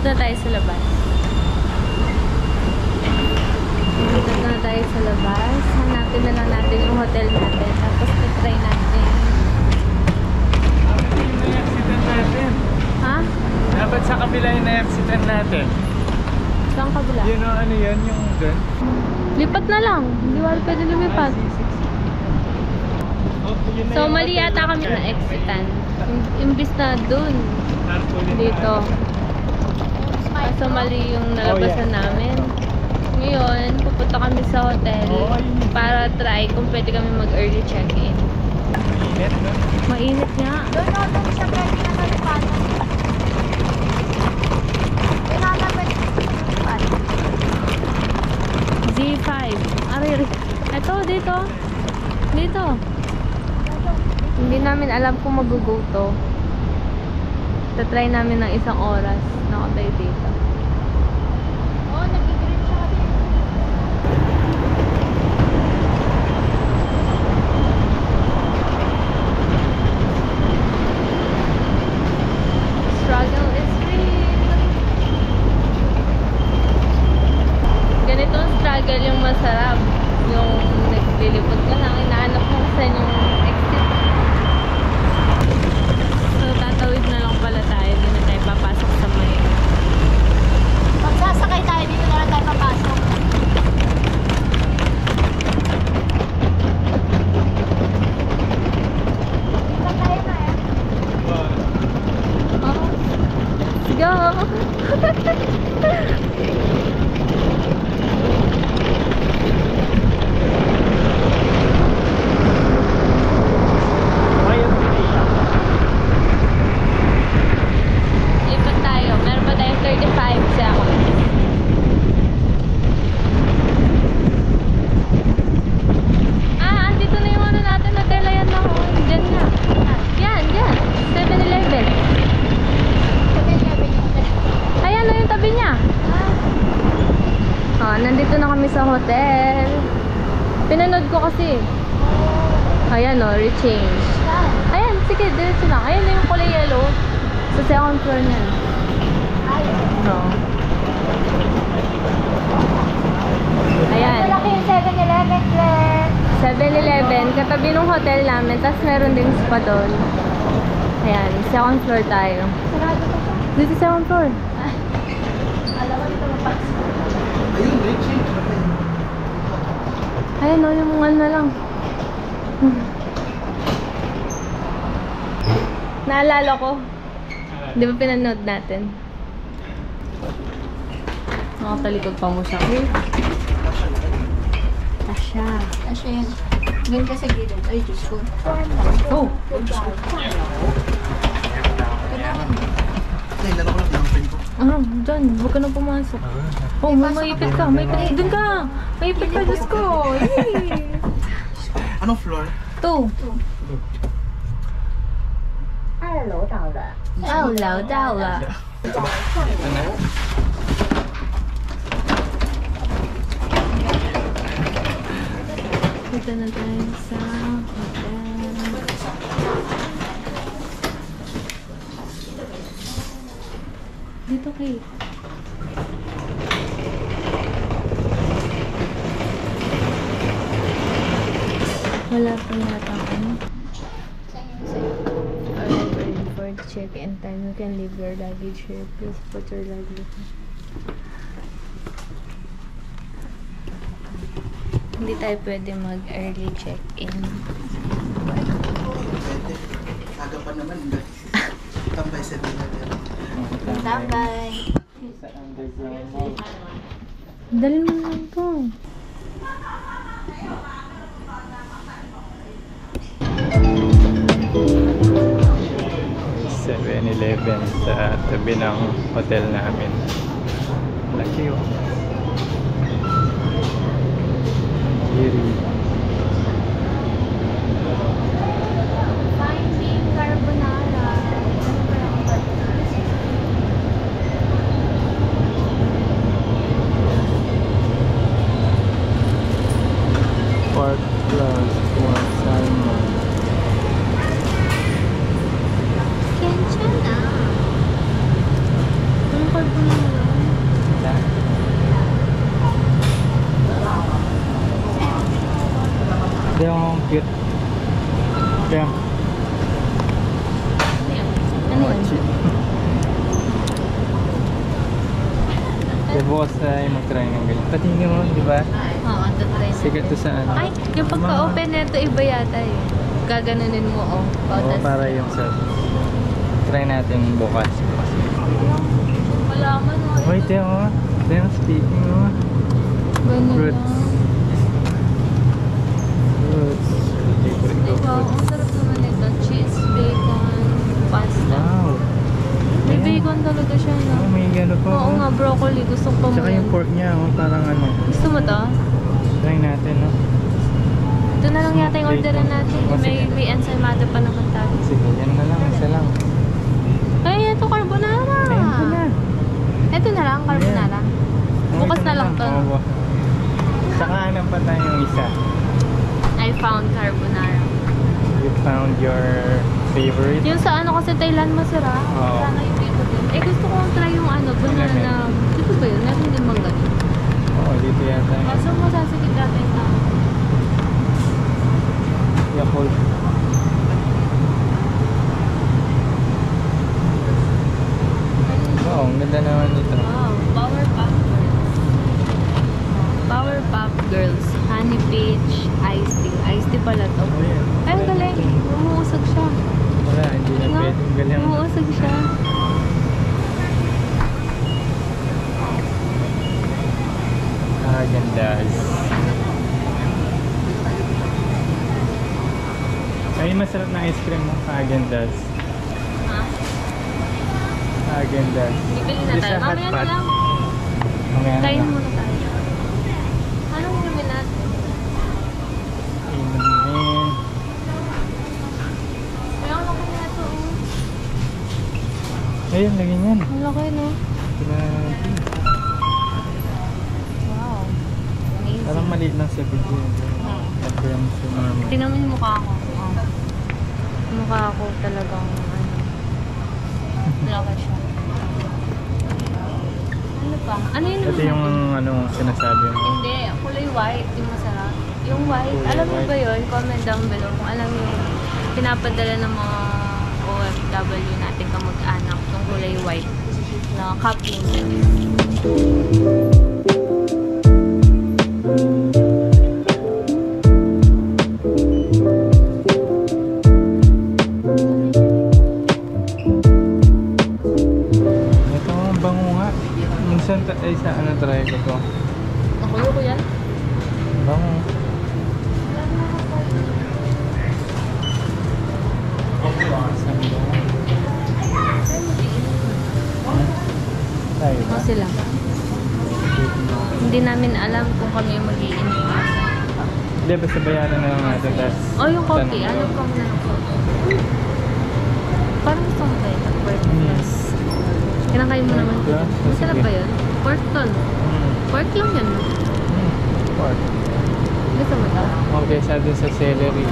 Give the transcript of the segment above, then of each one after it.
Dito na tayo sa labas. Dito na tayo sa labas. Hanapin na lang natin yung hotel natin. Tapos try natin. Na-accident natin. Ha? Dapat sa kabila yung na-accident natin. Saan kabila? Yun o, ano yun? Yung dun? Lipat na lang. Hindi wala pwede lumipat. So, mali yata kami na exitan. Imbis na dun. Dito. So, mali yung nalabasan namin. Ngayon, pupunta kami sa hotel para try kung pwede kami mag-early check-in. Mainit, no? Mainit nga. Doon siya pwede na nalipatan. Z5. Ariri. Ito, dito. Dito. Hindi namin alam kung mag-go to. Tatry namin ng isang oras na tayo dito. Oo, nag-green siya kasi. Struggle is real. Ganitong struggle yung masarap. Yung naglilipot ka lang, inaanap mo saan yung exit. So, tatawid na lang pala tayo. Hindi na tayo papasok sa may. Pag sasakay tayo, dito na lang tayo papasok. Dito tayo na eh. Oh. Let's go! Lipat tayo. Meron pa tayong 35 seconds. Andito na yung ano natin. Hotel yan na. Diyan nga. Yan, dyan. 7-Eleven. Ayan na yung tabi niya. Nandito na kami sa hotel. Pinanood ko kasi. Ayan o, rechange. Ayan, sige, diretso lang. Ayan na yung kulay yellow. Sa second floor na. No. Ayan. Malaki yung 7-Eleven, Claire. 7-Eleven, katabi ng hotel namin. Tapos meron din spa doon. Ayan, second floor tayo. Sarado ko pa. Dito second floor. Alam mo dito mapasok. Ayun, rechange. Ayan o, yung mga na lang. Naalala ko. Di ba pinanood natin? Nakatalikod pa mo siya. Tasha. Asya yan. Doon ka sa gilid. Ay, Diyos ko. Oh! Nailan ako lang ng friend ko. Dyan. Huwag ka na pumasok. Oh, maipit ka. Maipit. Doon ka. Maipit ka, Diyos ko. Yay! Anong floor? 2. 2楼到了。2楼到了。 Dito na tayo sa hotel. Dito kayo. Wala pa yata ano. For the check-in time, you can leave your luggage here. Please put your luggage. Hindi tayo pwede mag-early check-in. Aga pa naman. Tambay sa nila. Tambay. Dali mo lang to. .7-Eleven sa tabi ng hotel namin. Laki oh. Giri. Finding carbonara. Pork plus one salmon. Kencha na. Anong Wala. Ito yung cute. Ito yung Ano yun? mochi. Bukas tayo mag-try ng ganyan. Pati mo, di ba? Oo, try na. Sikat to sa ano. Ay, yung pagka-open nito iba yata eh. Gaganunin mo, oh. Oo, para yung sa... Try natin bukas. Wala man, oh. Wait, ito mo. Ito yung speaking mo. Ganun Fruits. lang. Fruits. Favorite ko Diba, ang fruits. sarap naman ito. Cheese, bacon, pasta. Wow. May Ayan. bacon talaga siya, no? Oh, may gano pa. Oo oh. nga, broccoli. Gusto ko mo. Tsaka yung pork niya, oh, parang ano. Gusto mo to? Try natin, no? Ito na lang yata yung orderan natin. Oh, sige. May ensaymada pa naman tayo. Sige, yan na lang. Isa lang. Ay, ito carbonara. Ayun pa na. Ito na lang, carbonara. Oh, Bukas ito na lang to. Oo. Tsaka ano pa tayong isa. I found carbonara. You found your favorite? Yung sa ano kasi Thailand masarap. Oo. Sana yung dito din. Eh gusto ko try yung ano, banana. Dito ba yun? Meron din bang ganun? Oo, dito yata. Kaso masasakit natin na. Yakult. Wow, ang ganda naman dito. Wow, Power Pop Girls. Power Pop Girls. Honey Peach Iced Tea. Iced tea pala to. Oh, yan. Ay, ang galing. Umuusog siya. Wala, hindi na Nga, pwede. Galing. umuusog siya. Ah, ganda. Ay, masarap na ice cream mo. Agendas. Ha? Agendas. Bibili na tayo. Mamaya na lang. Mamaya na Kain lang. muna tayo. Anong inumin natin? Inumin. Kaya ang laki na ito. Ayun, lagyan yan. Ang laki, no? Grabe. Wow. Amazing. Parang maliit lang sa video. Ito yung sumama. Tingnan mo yung mukha ko. Oh. Yung mukha ko talagang ano. Laki siya. Ano pa? Ano yun? Ito yung ano sinasabi mo. Hindi, kulay white. Yung masarap. Yung white. Kulay Alam mo white. ba yun? Comment down below kung alam mo yung pinapadala ng mga OFW natin kamag-anak. Yung kulay white na cup noodles. Ito ang bango nga. Minsan ay sa ano try ko to. Nakulo ko yan? Bango. Isang bango. Tayo ba? Kasi lang. Hindi namin alam kung kami yung mag-iinit. Hindi, basta bayaran na lang natin. Tas, Oh, yung coffee. tanong Ano ko. pang na ng coffee? Parang gusto ko tayo. Pork plus. Kinakain mo naman. Pork plus? Masarap Sige. ba yun? Pork ton. Pork lang yun. Pork. Gusto mo to? Okay, sa dun sa celery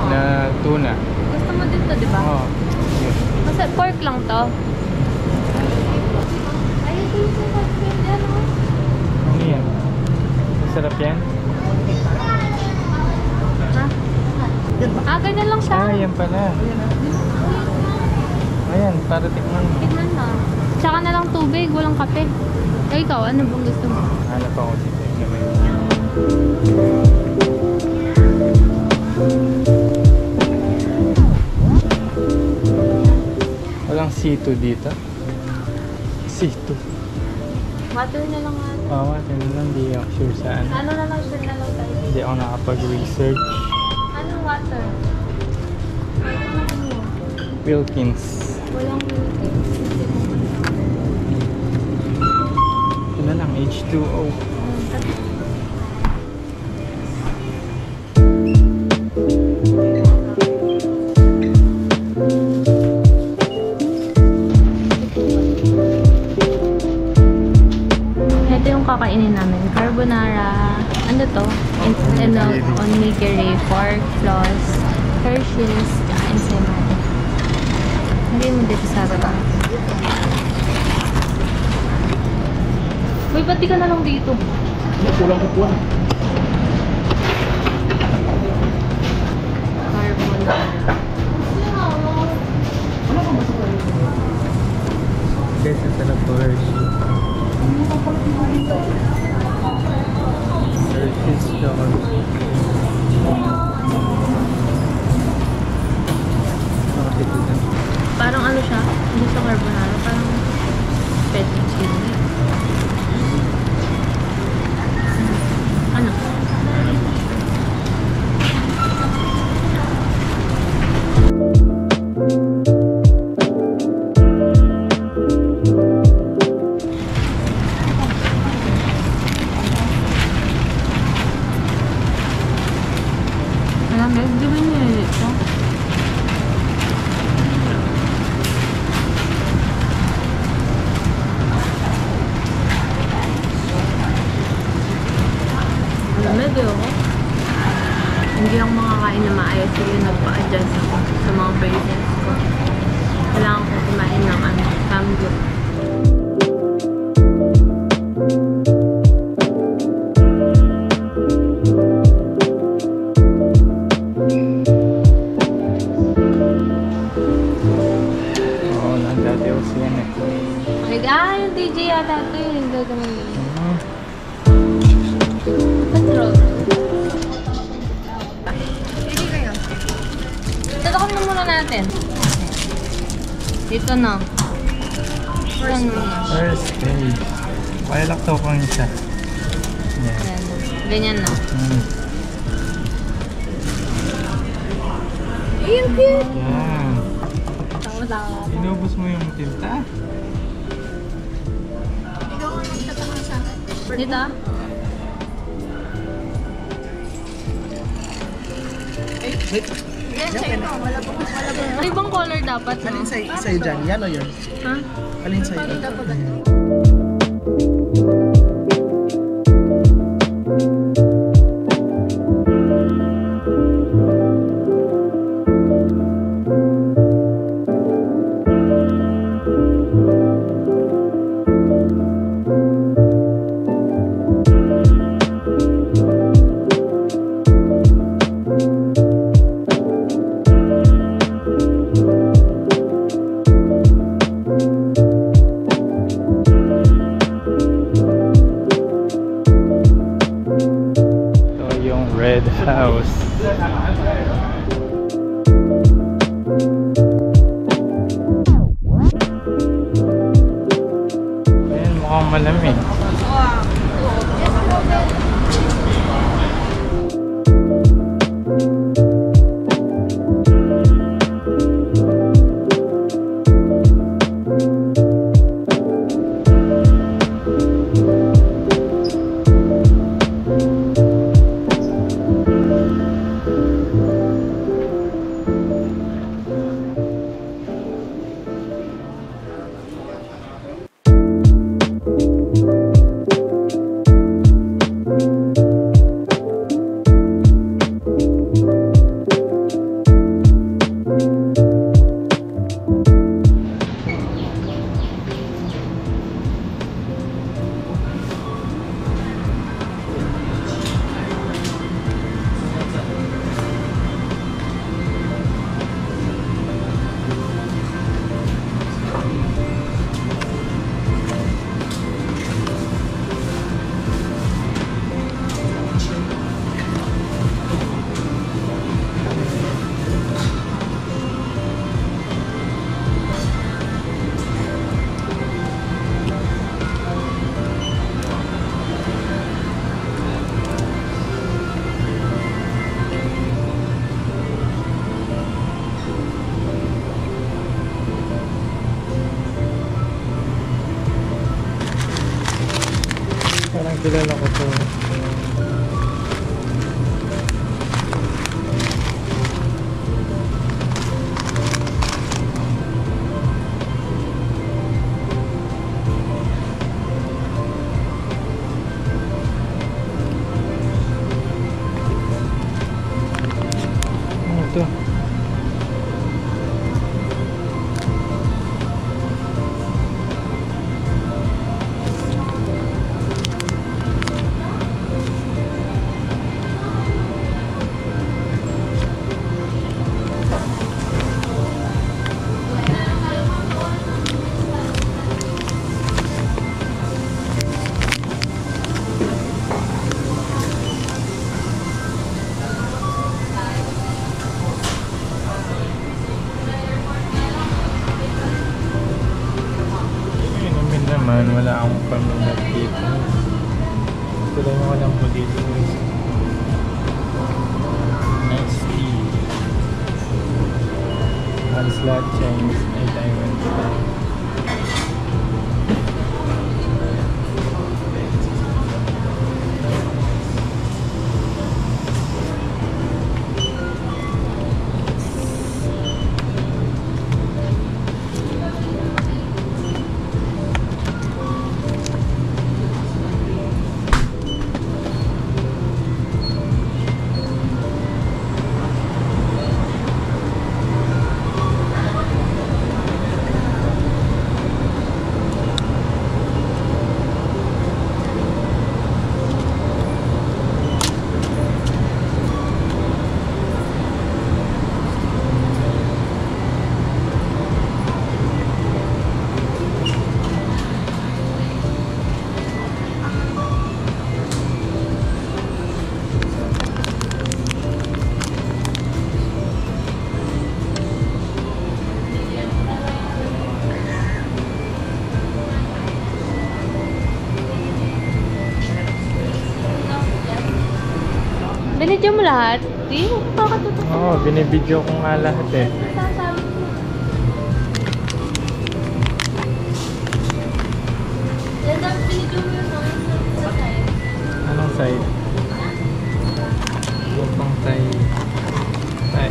na tuna. Gusto mo din to, di ba? Oo. Sige. Pork lang to. Ay, ito yung pork yan, oh. Ano yan? Masarap yan? Ha? Ah, ganyan lang siya. Ah, yan pala. Ayan, para tikman mo. Tignan na. Tsaka na lang tubig, walang kape. Eh, ikaw, ano bang gusto mo? Hanap ako dito. Walang C2 dito. C2. Water na lang nga. Oo, atin lang. Hindi ako sure saan. Ano na lang, sure na lang tayo. Hindi ako nakapag-research. Anong water? Ano? Wilkins. Walang milk. Ito na lang, H2O. Ito yung kakainin namin. Carbonara. Ano to? Onigiri, pork floss, Hershey's, tsaka ensaymada. Hindi mo dito sa baba. Uy, ba't di ka na lang dito? Kulang ko po. Carbonara. Guys, ito na po Hershey. Hershey's chocolate. Parang ano siya? Hindi sa carbonara. Parang fettuccine. Ano? Alam mo, di ba niya ito? Medyo ako. Hindi ako makakain na maayos kasi nagpa-adjust ako sa mga braces ko. Kailangan ko kumain ng cambio. Oo, nandati ako siya eh. Okay, yung DJ yata ito yun. Yung gagawin yun. Control. Pili kayo. Tatakan mo muna natin. Dito na. First muna. First page. Pailak to kung isa. Yan. Yan. Ganyan na. Ayun, cute! Yan. Tama-tama. Inubos mo yung tinta. Ikaw ang nagtatanong sa akin. Dito? Wait. Yan, sa'yo no. Wala po. May ibang color dapat, no? Alin sa'yo dyan? Yan o yun? Ha? Alin sa'yo? Ito yung Red House. Ayan, mukhang malamig. Parang kilala ko to. Ano to? wala akong pamilya dito. Ito lang yung alam ko dito. Nice tea. One slot Chinese ay Taiwan style. Binidyo mo lahat? Di mo kakatutok. Oo, binibidyo ko nga lahat eh. Sasabi ko. Yan dapat binidyo mo yun sa side. Anong side? Lupang side. Ay.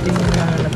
Tingnan na